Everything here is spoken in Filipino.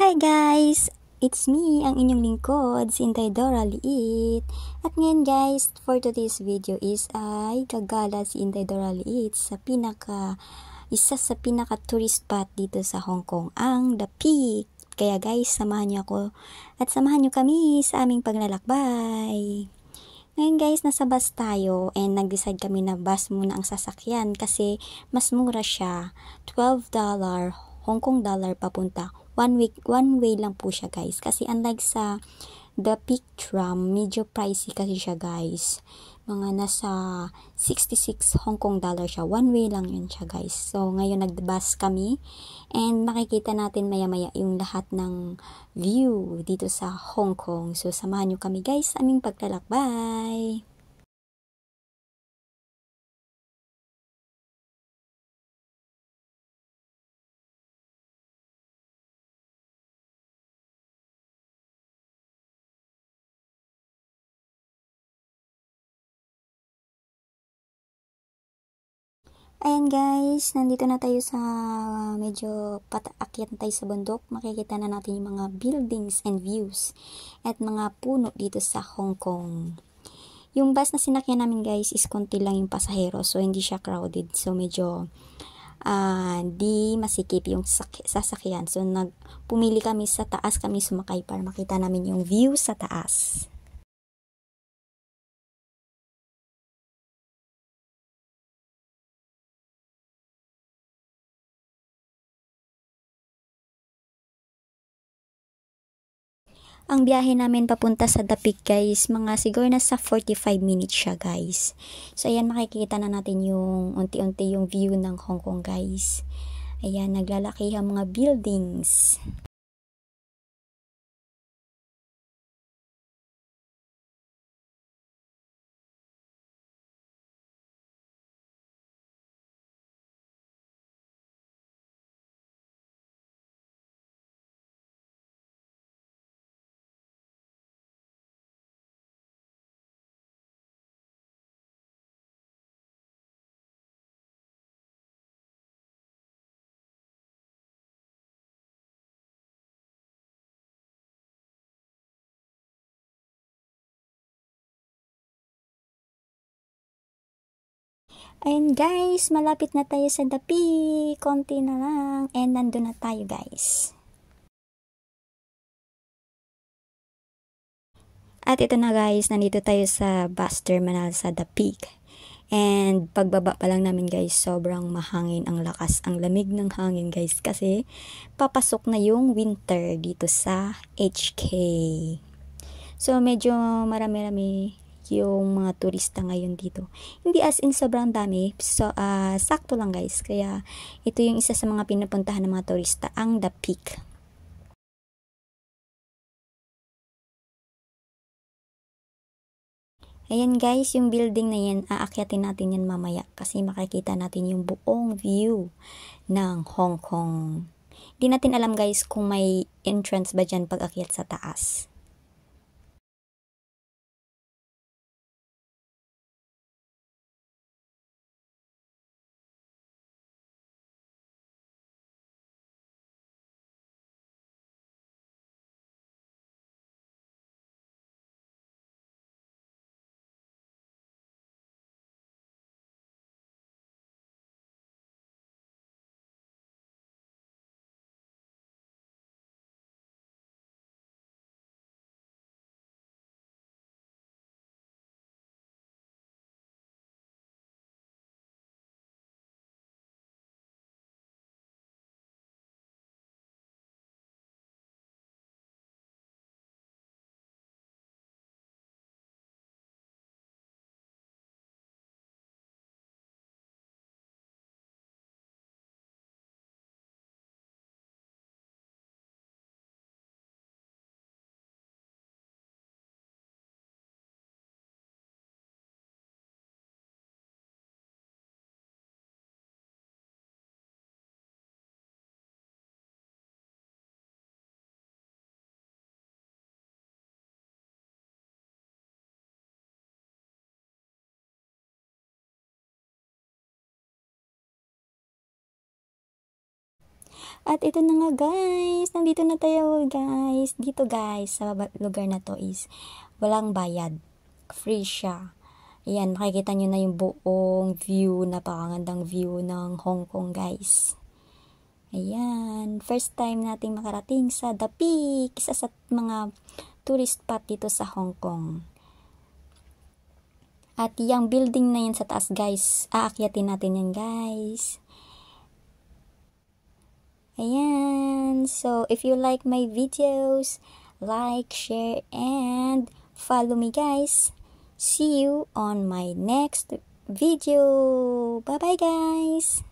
Hi guys! It's me, ang inyong lingkod, si Inday Dora Liit. At ngayon guys, for today's video is ay gagala si Inday Dora Liit sa isa sa pinaka tourist spot dito sa Hong Kong, ang The Peak. Kaya guys, samahan niyo ako at samahan niyo kami sa aming paglalakbay. Ngayon guys, nasa bus tayo and nag-decide kami na bus muna ang sasakyan kasi mas mura siya. $12 Hong Kong dollar papunta. One way lang po siya guys. Kasi unlike sa The Peak Tram, medyo pricey kasi siya guys. Mga nasa 66 Hong Kong dollar siya. One way lang yun siya guys. So ngayon nag-bus kami and makikita natin maya-maya yung lahat ng view dito sa Hong Kong. So samahan nyo kami guys sa aming paglalakbay. Ayan guys, nandito na tayo sa medyo pataakyat na tayo sa bundok. Makikita na natin yung mga buildings and views at mga puno dito sa Hong Kong. Yung bus na sinakyan namin guys is konti lang yung pasahero, so hindi siya crowded. So medyo di masikip yung sasakyan. So pumili kami sa taas kami sumakay para makita namin yung view sa taas. Ang biyahe namin papunta sa The Peak guys, mga siguro nasa 45 minutes siya guys. So ayan, makikita na natin yung unti-unti yung view ng Hong Kong guys. Ayan, naglalaki ang mga buildings. Ayan guys, malapit na tayo sa The Peak. Konti na lang and nandun na tayo guys. At ito na guys, nandito tayo sa bus terminal sa The Peak. And pagbaba pa lang namin guys, sobrang mahangin, ang lakas, ang lamig ng hangin guys. Kasi papasok na yung winter dito sa HK. So medyo marami-rami yung mga turista ngayon dito. Hindi as in sobrang dami. So sakto lang guys. Kaya ito yung isa sa mga pinupuntahan ng mga turista, ang The Peak. Ayan guys, yung building na yan, aakyatin natin yan mamaya kasi makikita natin yung buong view ng Hong Kong. Di natin alam guys kung may entrance ba dyan pag akyat sa taas. At ito na nga guys, nandito na tayo guys. Dito guys, sa lugar na to is walang bayad. Free siya. Ayan, makikita nyo na yung buong view, napakagandang view ng Hong Kong guys. Ayan, first time nating makarating sa The Peak, isa sa mga tourist spot dito sa Hong Kong. At yung building na yun sa taas guys, aakyatin natin yan guys. Ayan, so if you like my videos, like, share, and follow me guys. See you on my next video. Bye bye guys.